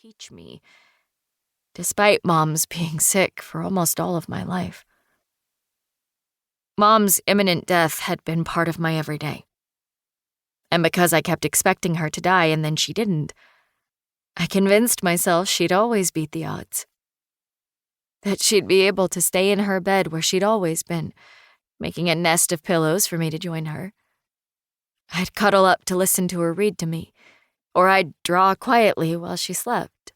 teach me, despite Mom's being sick for almost all of my life. Mom's imminent death had been part of my everyday. And because I kept expecting her to die and then she didn't, I convinced myself she'd always beat the odds. That she'd be able to stay in her bed where she'd always been, making a nest of pillows for me to join her. I'd cuddle up to listen to her read to me, or I'd draw quietly while she slept.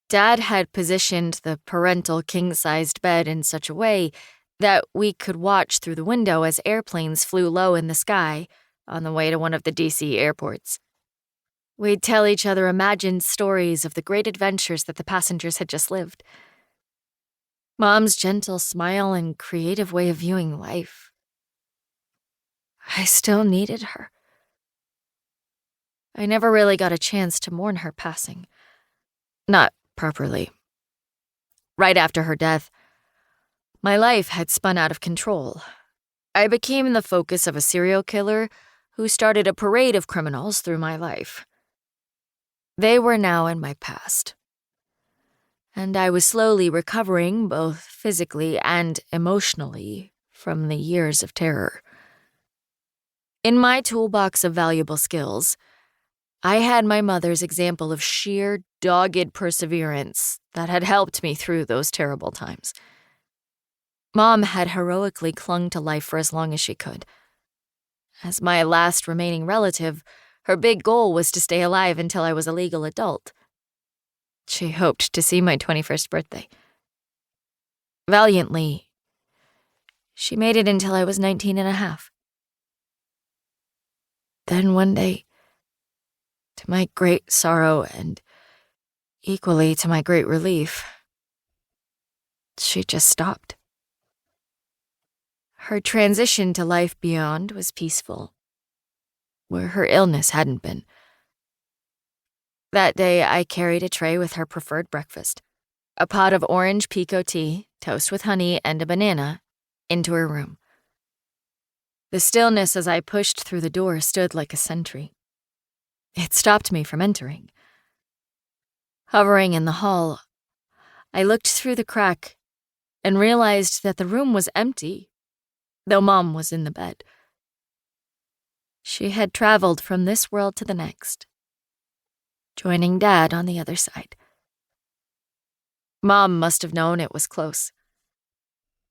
Dad had positioned the parental king-sized bed in such a way that we could watch through the window as airplanes flew low in the sky on the way to one of the DC airports. We'd tell each other imagined stories of the great adventures that the passengers had just lived. Mom's gentle smile and creative way of viewing life. I still needed her. I never really got a chance to mourn her passing. Not properly. Right after her death, my life had spun out of control. I became the focus of a serial killer who started a parade of criminals through my life. They were now in my past. And I was slowly recovering, both physically and emotionally, from the years of terror. In my toolbox of valuable skills, I had my mother's example of sheer, dogged perseverance that had helped me through those terrible times. Mom had heroically clung to life for as long as she could. As my last remaining relative, her big goal was to stay alive until I was a legal adult. She hoped to see my 21st birthday. Valiantly, she made it until I was 19 and a half. Then one day, to my great sorrow and equally to my great relief, she just stopped. Her transition to life beyond was peaceful, where her illness hadn't been. That day, I carried a tray with her preferred breakfast, a pot of orange pico tea, toast with honey, and a banana, into her room. The stillness as I pushed through the door stood like a sentry. It stopped me from entering. Hovering in the hall, I looked through the crack and realized that the room was empty, though Mom was in the bed. She had traveled from this world to the next, joining Dad on the other side. Mom must have known it was close.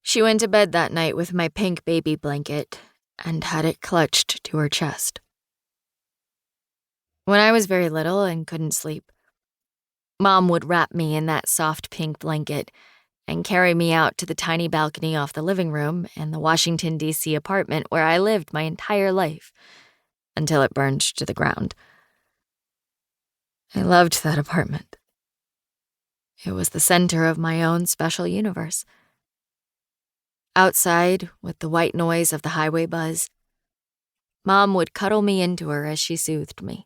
She went to bed that night with my pink baby blanket and had it clutched to her chest. When I was very little and couldn't sleep, Mom would wrap me in that soft pink blanket and carry me out to the tiny balcony off the living room in the Washington, D.C. apartment where I lived my entire life, until it burned to the ground. I loved that apartment. It was the center of my own special universe. Outside, with the white noise of the highway buzz, Mom would cuddle me into her as she soothed me.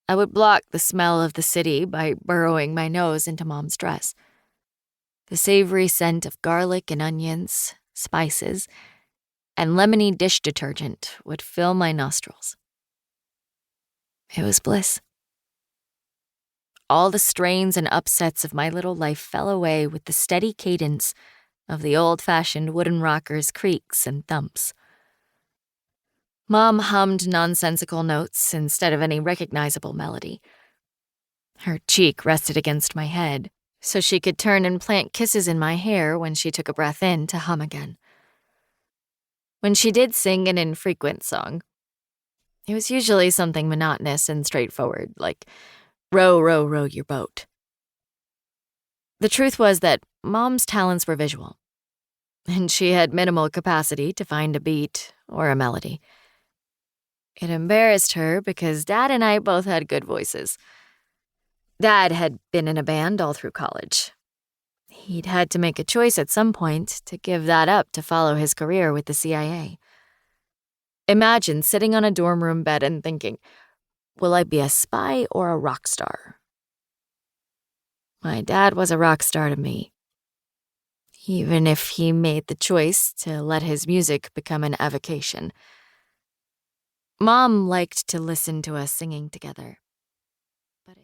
I would block the smell of the city by burrowing my nose into Mom's dress. The savory scent of garlic and onions, spices, and lemony dish detergent would fill my nostrils. It was bliss. All the strains and upsets of my little life fell away with the steady cadence of the old-fashioned wooden rocker's creaks and thumps. Mom hummed nonsensical notes instead of any recognizable melody. Her cheek rested against my head, so she could turn and plant kisses in my hair when she took a breath in to hum again. When she did sing an infrequent song, it was usually something monotonous and straightforward, like, "Row, row, row your boat." The truth was that Mom's talents were visual, and she had minimal capacity to find a beat or a melody. It embarrassed her because Dad and I both had good voices. Dad had been in a band all through college. He'd had to make a choice at some point to give that up to follow his career with the CIA. Imagine sitting on a dorm room bed and thinking, will I be a spy or a rock star? My dad was a rock star to me, even if he made the choice to let his music become an avocation. Mom liked to listen to us singing together, but